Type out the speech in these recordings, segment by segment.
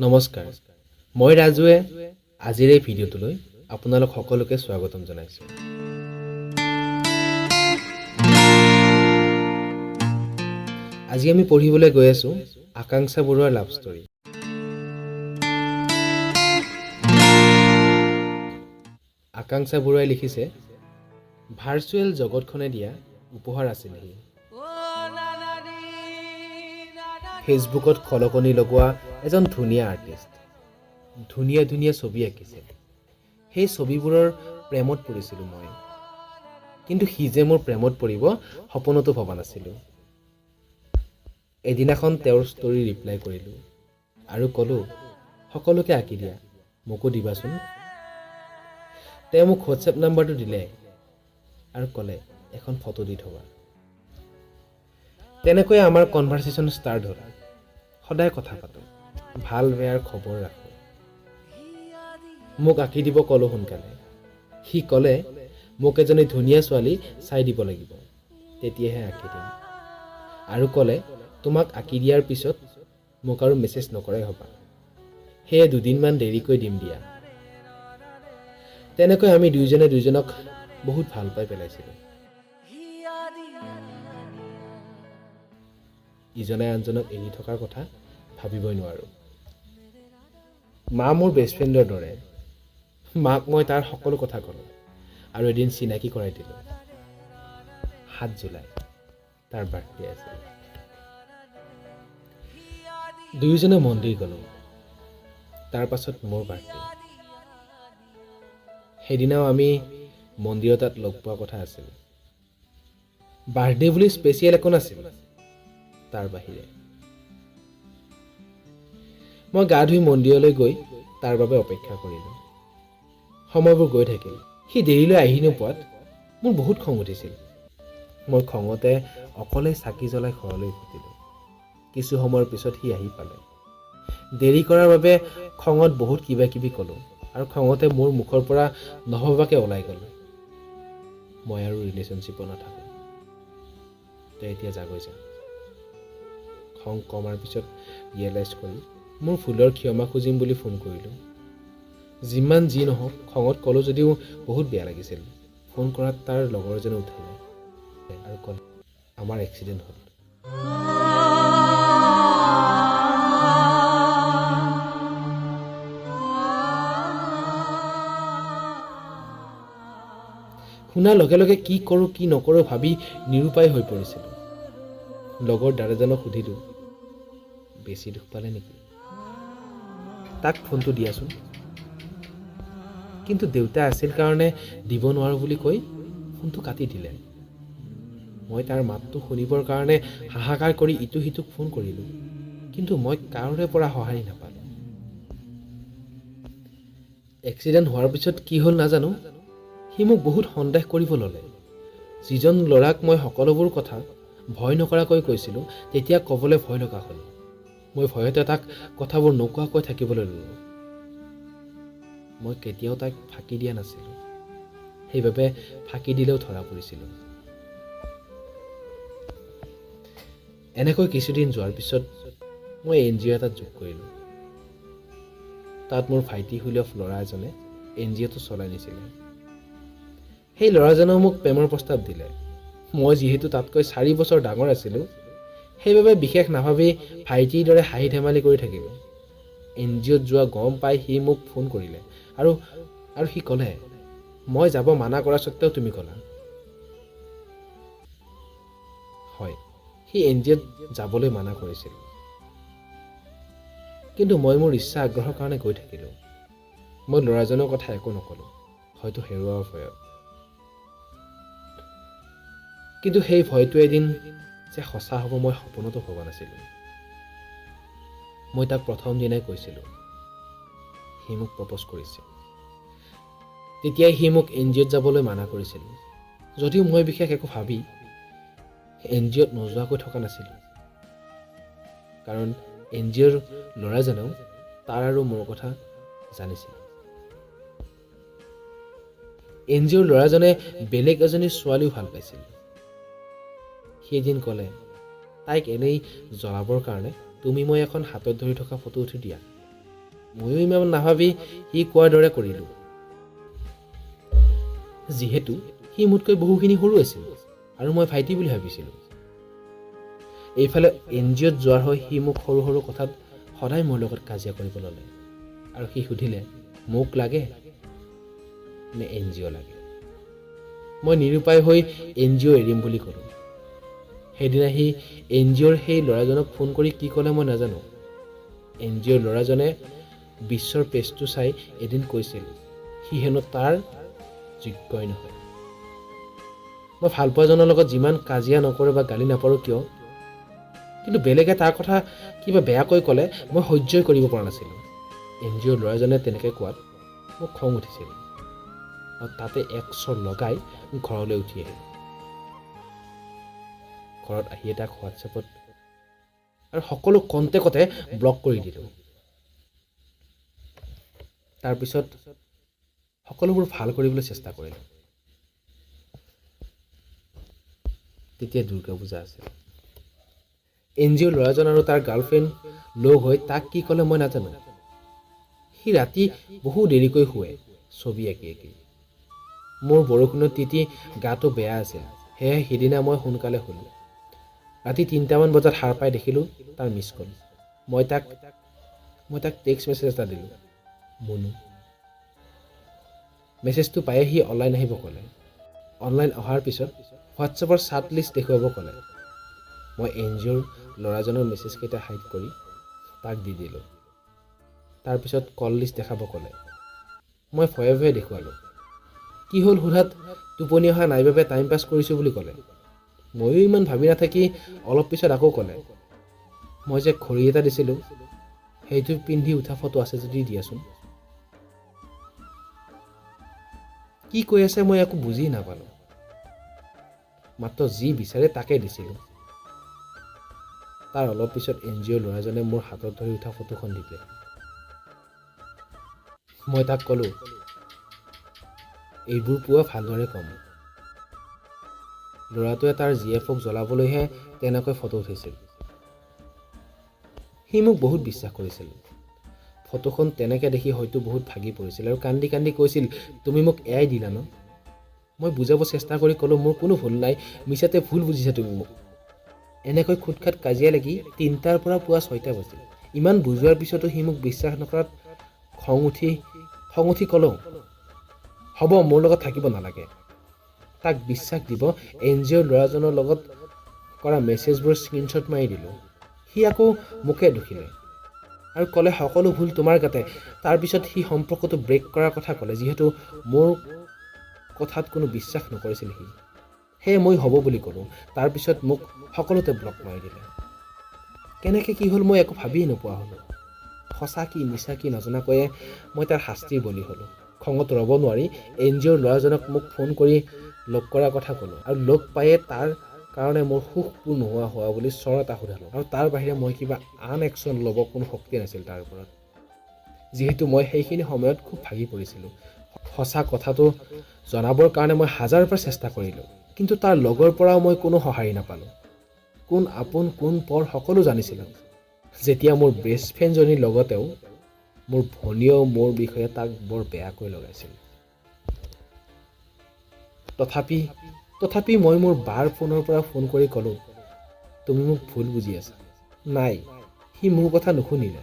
নমস্কাৰ মই ৰাজুৱে আজিৰ এই ভিডিঅ'টোলৈ আপোনালোক সকলোকে স্বাগতম জনাইছো আজি আমি পঢ়িবলৈ গৈ আছো আকাংক্ষা বৰুৱাৰ লাভ ষ্টৰী আকাংক্ষা বৰুৱাই লিখিছে ভাৰ্চুৱেল জগতখনে দিয়া উপহাৰ আছিল হি ফেচবুকত খলকনি লগোৱা এজন ধুনীয়া আৰ্টিষ্ট ধুনীয়া ধুনীয়া ছবি আঁকিছিল সেই ছবিবোৰৰ প্ৰেমত পৰিছিলোঁ মই কিন্তু সি যে মোৰ প্ৰেমত পৰিব সপোনতো ভবা নাছিলোঁ এদিনাখন তেওঁৰ ষ্টৰী ৰিপ্লাই কৰিলোঁ আৰু ক'লোঁ সকলোকে আঁকি দিয়া মোকো দিবাচোন তেওঁ মোক হোৱাটছএপ নাম্বাৰটো দিলে আৰু ক'লে এখন ফটো দি থবা তেনেকৈ আমাৰ কনভাৰচেশ্যন ষ্টাৰ্ট হ'ল সদায় কথা পাতোঁ ভাল বেয়াৰ খবৰ ৰাখোঁ মোক আঁকি দিব ক'লোঁ সোনকালে সি ক'লে মোক এজনী ধুনীয়া ছোৱালী চাই দিব লাগিব তেতিয়াহে আঁকি দিম আৰু ক'লে তোমাক আঁকি দিয়াৰ পিছত মোক আৰু মেছেজ নকৰাই হ'বা সেয়ে দুদিনমান দেৰিকৈ দিম দিয়া তেনেকৈ আমি দুইজনে দুইজনক বহুত ভাল পাই পেলাইছিলোঁ ইজনে আনজনক এৰি থকাৰ কথা ভাবিবই নোৱাৰোঁ মা মোৰ বেষ্ট ফ্ৰেণ্ডৰ দৰে মাক মই তাৰ সকলো কথা ক'লোঁ আৰু এদিন চিনাকি কৰাই দিলোঁ 7 জুলাই তাৰ বাৰ্থডে আছিল দুয়োজনে মন্দিৰ গ'লোঁ তাৰ পাছত মোৰ বাৰ্থডে সেইদিনাও আমি মন্দিৰৰ তাত লগ পোৱা কথা আছিল বাৰ্থডে বুলি স্পেচিয়েল একো নাছিল তাৰ বাহিৰে মই গা ধুই মন্দিৰলৈ গৈ তাৰ বাবে অপেক্ষা কৰিলোঁ সময়বোৰ গৈ থাকিল সি দেৰিলৈ আহি নোপোৱাত মোৰ বহুত খং উঠিছিল মই খঙতে অকলে চাকি জ্বলাই ঘৰলৈ উভতিলোঁ কিছু সময়ৰ পিছত সি আহি পালে দেৰি কৰাৰ বাবে খঙত বহুত কিবা কিবি ক'লোঁ আৰু খঙতে মোৰ মুখৰ পৰা নহবাকে ওলাই গ'ল মই আৰু ৰিলেশ্যনশ্বিপত নাথাকোঁ তই এতিয়া যাগৈ যা খং কমাৰ পিছত ৰিয়েলাইজ কৰি মোৰ ভুলৰ ক্ষমা খুজিম বুলি ফোন কৰিলোঁ যিমান যি নহওক খঙত ক'লোঁ যদিও বহুত বেয়া লাগিছিল ফোন কৰাত তাৰ লগৰজনে উঠালে আৰু ক'লে আমাৰ এক্সিডেণ্ট হ'ল শুনাৰ লগে লগে কি কৰোঁ কি নকৰোঁ ভাবি নিৰুপায় হৈ পৰিছিলোঁ লগৰ দাদাজনক সুধিলোঁ বেছি দুখ পালে নেকি তাক ফোনটো দিয়াচোন কিন্তু দেউতা আছিল কাৰণে দিব নোৱাৰোঁ বুলি কৈ ফোনটো কাটি দিলে মই তাৰ মাতটো শুনিবৰ কাৰণে হাহাকাৰ কৰি ইটো সিটোক ফোন কৰিলোঁ কিন্তু মই কাৰোৰে পৰা সঁহাৰি নাপালোঁ এক্সিডেণ্ট হোৱাৰ পিছত কি হ'ল নাজানো সি মোক বহুত সন্দেহ কৰিব ল'লে যিজন ল'ৰাক মই সকলোবোৰ কথা ভয় নকৰাকৈ কৈছিলোঁ তেতিয়া ক'বলৈ ভয় লগা হ'ল মই ভয়তে তাক কথাবোৰ নোকোৱাকৈ থাকিবলৈ ল'লোঁ মই কেতিয়াও তাক ফাঁকি দিয়া নাছিলোঁ সেইবাবে ফাঁকি দিলেও ধৰা পৰিছিলোঁ এনেকৈ কিছুদিন যোৱাৰ পিছত মই NGO এটাত যোগ কৰিলোঁ তাত মোৰ ভাইটি সুলভ ল'ৰা এজনে NGOটো চলাই নিছিলে সেই ল'ৰাজনেও মোক প্ৰেমৰ প্ৰস্তাৱ দিলে মই যিহেতু তাতকৈ 4 বছৰ ডাঙৰ আছিলোঁ সেইবাবে বিশেষ নাভাবি ভাইটিৰ দৰে হাঁহি ধেমালি কৰি থাকিলোঁ NGOত যোৱা গম পাই সি মোক ফোন কৰিলে আৰু সি ক'লে মই যাব মানা কৰা স্বত্তেও তুমি ক'লা হয় সি NGOত যাবলৈ মানা কৰিছিল কিন্তু মই মোৰ ইচ্ছা আগ্ৰহৰ কাৰণে গৈ থাকিলোঁ মই ল'ৰাজনৰ কথা একো নক'লোঁ হয়তো হেৰুৱাৰ ভয়ত কিন্তু সেই ভয়টো এদিন যে সঁচা হ'ব মই সপোনতো ভবা নাছিলোঁ মই তাক প্ৰথম দিনাই কৈছিলোঁ সি মোক প্ৰপ'জ কৰিছিল তেতিয়াই সি মোক NGOত যাবলৈ মানা কৰিছিল যদিও মই বিশেষ একো ভাবি NGOত নোযোৱাকৈ থকা নাছিলোঁ কাৰণ NGOৰ ল'ৰাজনেও তাৰ আৰু মোৰ কথা জানিছিল NGOৰ ল'ৰাজনে বেলেগ এজনী ছোৱালীও ভাল পাইছিল সি এদিন ক'লে তাইক এনেই জ্বলাবৰ কাৰণে তুমি মই এখন হাতত ধৰি থকা ফটো উঠি দিয়া ময়ো ইমান নাভাবি সি কোৱাৰ দৰে কৰিলোঁ। যিহেতু সি মোতকৈ বহুখিনি সৰু আছিল আৰু মই ভাইটি বুলি ভাবিছিলোঁ। এইফালে NGOত যোৱাৰ হৈ সি মোক সৰু সৰু কথাত সদায় মোৰ লগত কাজিয়া কৰিব ল'লে আৰু সি সুধিলে মোক লাগে নে NGO লাগে। মই নিৰুপায় হৈ NGO এৰিম বুলি ক'লোঁ। সেইদিনা সি NGOৰ সেই ল'ৰাজনক ফোন কৰি কি ক'লে মই নাজানো। NGOৰ ল'ৰাজনে বিশ্বৰ পেজটো চাই এদিন কৈছিল সি হেনো তাৰ যোগ্যই নহয়। মই ভালপোৱাজনৰ লগত যিমান কাজিয়া নকৰোঁ বা গালি নাপাৰোঁ কিয়, কিন্তু বেলেগে তাৰ কথা কিবা বেয়াকৈ ক'লে মই সহ্যই কৰিব পৰা নাছিলোঁ। NGOৰ ল'ৰাজনে তেনেকৈ কোৱাত মোক খং উঠিছিল আৰু তাতে এক চৰ লগাই ঘৰলৈ উঠি আহিলোঁ। ঘৰত আহিয়ে তাক হোৱাটছএপত আৰু সকলো কণ্টেকতে ব্লক কৰি দিলোঁ। তাৰপিছত সকলোবোৰ ভাল কৰিবলৈ চেষ্টা কৰিলোঁ। তেতিয়া দুৰ্গা পূজা আছিল। NGOৰ ল'ৰাজন আৰু তাৰ গাৰ্লফ্ৰেণ্ড লগ হৈ তাক কি ক'লে মই নাজানো। সি ৰাতি বহু দেৰিকৈ শুৱে ছবি আঁকি আঁকি। মোৰ বৰষুণত তিতি গাটো বেয়া আছিল, সেয়েহে সিদিনা মই সোনকালে শুলোঁ। ৰাতি 3টামান বজাত সাৰ পাই দেখিলোঁ তাৰ মিছ কল। মই তাক টেক্সট মেছেজ এটা দিলোঁ, মুনু। মেছেজটো পায়ে সি অনলাইন আহিব ক'লে। অনলাইন অহাৰ পিছত হোৱাটছএপৰ চাট লিষ্ট দেখুৱাব ক'লে। মই NGOৰ ল'ৰাজনৰ মেছেজকেইটা হাইড কৰি তাক দি দিলোঁ। তাৰপিছত কল লিষ্ট দেখাব ক'লে। মই ভয়ে ভয়ে দেখুৱালোঁ। কি হ'ল সোধাত টোপনি অহা নাই বাবে টাইম পাছ কৰিছোঁ বুলি ক'লে। ময়ো ইমান ভাবি নাথাকি অলপ পিছত আকৌ ক'লে, মই যে ঘড়ী এটা দিছিলোঁ সেইটো পিন্ধি উঠা ফটো আছে যদি দিয়াচোন। কি কৈ আছে মই একো বুজি নাপালোঁ। মাত্ৰ যি বিচাৰে তাকে দিছিলোঁ। তাৰ অলপ পিছত NGOৰ ল'ৰাজনে মোৰ হাতত ধৰি উঠা ফটোখন দিলে। মই তাক ক'লোঁ, এইবোৰ পুৱা ভালদৰে কম। ল'ৰাটোৱে তাৰ GFক জ্বলাবলৈহে তেনেকৈ ফটো উঠিছিল। সি মোক বহুত বিশ্বাস কৰিছিল। ফটোখন তেনেকৈ দেখি হয়তো বহুত ভাগি পৰিছিল আৰু কান্দি কান্দি কৈছিল, তুমি মোক এয়াই দিলা ন? মই বুজাব চেষ্টা কৰি ক'লোঁ, মোৰ কোনো ভুল নাই, মিছাতে ভুল বুজিছা তুমি মোক। এনেকৈ খুটখাট কাজিয়া লাগি 3টাৰ পৰা পুৱা 6টা বাজিল। ইমান বুজোৱাৰ পিছতো সি মোক বিশ্বাস নকৰাত খং উঠি ক'লোঁ, হ'ব মোৰ লগত থাকিব নালাগে। তাক বিশ্বাস দিব NGOৰ ল'ৰাজনৰ লগত কৰা মেছেজবোৰ স্ক্ৰীনশ্বট মাৰি দিলোঁ। সি আকৌ মোকে দুখিলে আৰু ক'লে সকলো ভুল তোমাৰ গাতে। তাৰপিছত সি সম্পৰ্কটো ব্ৰেক কৰাৰ কথা ক'লে, যিহেতু মোৰ কথাত কোনো বিশ্বাস নকৰিছিল সি। সেয়ে মই হ'ব বুলি ক'লোঁ। তাৰপিছত মোক সকলোতে ব্লক মাৰি দিলে। কেনেকৈ কি হ'ল মই একো ভাবিয়ে নোপোৱা হ'লোঁ। সঁচা কি মিছা কি নজনাকৈয়ে মই তাৰ শাস্তিৰ বলি হ'লোঁ। খঙত ৰ'ব নোৱাৰি NGOৰ ল'ৰাজনক মোক ফোন কৰি লগ কৰাৰ কথা ক'লোঁ আৰু লগ পায়ে তাৰ কাৰণে মোৰ সুখবোৰ নোহোৱা হোৱা বুলি চৰ এটা সোধালোঁ। আৰু তাৰ বাহিৰে মই কিবা আন একশ্যন ল'ব কোনো শক্তি নাছিল তাৰ ওপৰত, যিহেতু মই সেইখিনি সময়ত খুব ভাগি পৰিছিলোঁ। সঁচা কথাটো জনাবৰ কাৰণে মই হাজাৰবাৰ চেষ্টা কৰিলোঁ, কিন্তু তাৰ লগৰ পৰাও মই কোনো সঁহাৰি নাপালোঁ। কোন আপোন কোন পৰ সকলো জানিছিলোঁ। যেতিয়া মোৰ বেষ্ট ফ্ৰেণ্ডজনীৰ লগতেও মোৰ ভনীয়েও মোৰ বিষয়ে তাক বৰ বেয়াকৈ লগাইছিল। তথাপি মই মোৰ বাৰ ফোনৰ পৰা ফোন কৰি ক'লোঁ, তুমি মোক ভুল বুজি আছা। নাই, সি মোৰ কথা নুশুনিলে।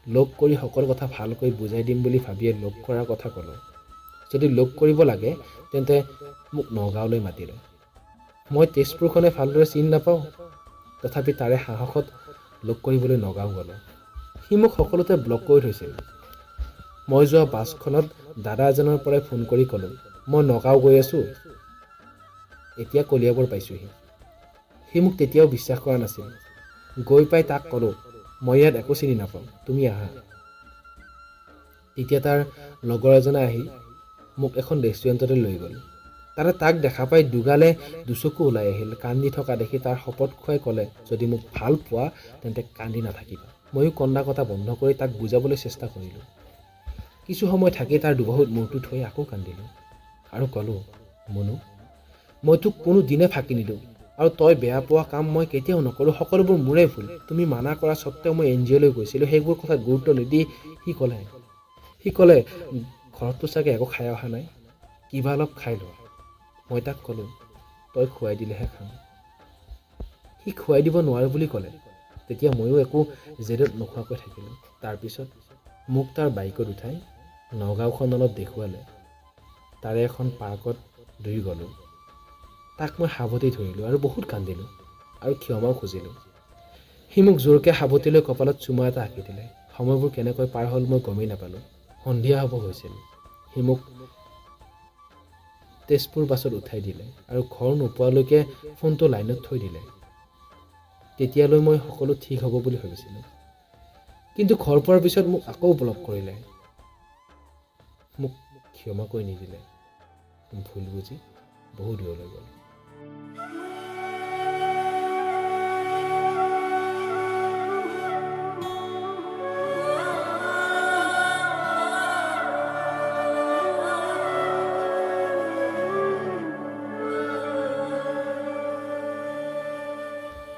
লগ কৰি সকলো কথা ভালকৈ বুজাই দিম বুলি ভাবিয়ে লগ কৰাৰ কথা ক'লোঁ। যদি লগ কৰিব লাগে তেন্তে মোক নগাঁৱলৈ মাতিলে। মই তেজপুৰখনে ভালদৰে চিনি নাপাওঁ, তথাপি তাৰে সাহসত লগ কৰিবলৈ নগাঁও গ'লোঁ। সি মোক সকলোতে ব্লক কৰি থৈছিল। মই যোৱা বাছখনত দাদা এজনৰ পৰাই ফোন কৰি ক'লোঁ, মই নগাঁও গৈ আছোঁ, এতিয়া কলিয়াবৰ পাইছোঁহি। সি মোক তেতিয়াও বিশ্বাস কৰা নাছিল। গৈ পাই তাক ক'লোঁ, মই ইয়াত একো চিনি নাপাওঁ, তুমি আহা। তেতিয়া তাৰ লগৰ এজনে আহি মোক এখন ৰেষ্টুৰেণ্টতে লৈ গ'ল। তাতে তাক দেখা পাই দুগালে দুচকু ওলাই আহিল। কান্দি থকা দেখি তাৰ শপত খুৱাই ক'লে, যদি মোক ভাল পোৱা তেন্তে কান্দি নাথাকিবা। ময়ো কন্দা কটা বন্ধ কৰি তাক বুজাবলৈ চেষ্টা কৰিলোঁ। কিছু সময় থাকি তাৰ দুবাহুত মূৰটো থৈ আকৌ কান্দিলোঁ আৰু ক'লোঁ, মুনু, মই তোক কোনো দিনে ফাঁকি নিদিওঁ আৰু তই বেয়া পোৱা কাম মই কেতিয়াও নকৰোঁ। সকলোবোৰ মোৰে ভুল। তুমি মানা কৰা স্বত্তেও মই NGOলৈ গৈছিলোঁ। সেইবোৰ কথাত গুৰুত্ব নিদি সি ক'লে, সি ক'লে ঘৰততো চাগে একো খাই অহা নাই, কিবা অলপ খাই লোৱা। মই তাক ক'লোঁ তই খুৱাই দিলেহে খাম। সি খুৱাই দিব নোৱাৰোঁ বুলি ক'লে। তেতিয়া ময়ো একো জেদত নোখোৱাকৈ থাকিলোঁ। তাৰপিছত মোক তাৰ বাইকত উঠাই নগাঁওখন অলপ দেখুৱালে। তাৰে এখন পাৰ্কত দুই গ'লোঁ। তাক মই সাৱটি ধৰিলোঁ আৰু বহুত কান্দিলোঁ আৰু ক্ষমাও খুজিলোঁ। সি মোক জোৰকৈ সাৱটি লৈ কপালত চুমা এটা আঁকি দিলে। সময়বোৰ কেনেকৈ পাৰ হ'ল মই গমেই নাপালোঁ। সন্ধিয়া হ'ব হৈছিল। সি মোক তেজপুৰ বাছত উঠাই দিলে আৰু ঘৰ নোপোৱালৈকে ফোনটো লাইনত থৈ দিলে। তেতিয়ালৈ মই সকলো ঠিক হ'ব বুলি ভাবিছিলোঁ। কিন্তু ঘৰ পোৱাৰ পিছত মোক আকৌ ব্লক কৰিলে। মোক ক্ষমা কৰি নিদিলে। ভুল বুজি বহু দূৰলৈ গ'ল।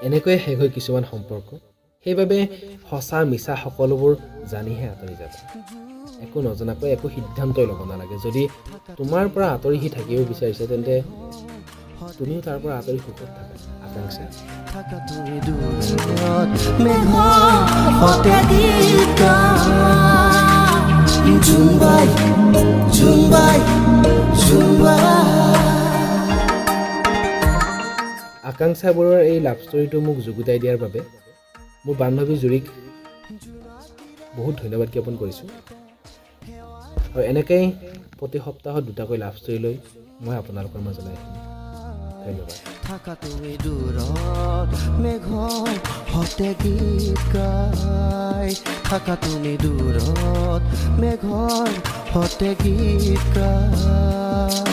এনেকৈয়ে শেষ হয় কিছুমান সম্পৰ্ক। সেইবাবে সঁচা মিছা সকলোবোৰ জানিহে আঁতৰি যাবা। একো নজনাকৈ একো সিদ্ধান্তই ল'ব নালাগে। যদি তোমাৰ পৰা আঁতৰি সি থাকিব বিচাৰিছে তেন্তে তুমিও তাৰ পৰা আঁতৰি সুখত থাকা। আকাংক্ষা। আকাংক্ষা বৰুৱাৰ এই লাভ ষ্টৰিটো মোক যুগুতাই দিয়াৰ বাবে মোৰ বান্ধৱী জুৰিক বহুত ধন্যবাদ জ্ঞাপন কৰিছোঁ। আৰু এনেকৈ প্ৰতি সপ্তাহত দুটাকৈ লাভ ষ্টৰি লৈ মই আপোনালোকৰ মাজলৈ আহিম। ধন্যবাদ। থাকা তুমি দূৰত মেঘৰ সতে গীত গাই, থাকা তুমি দূৰত মেঘৰ সতে গীত গাই,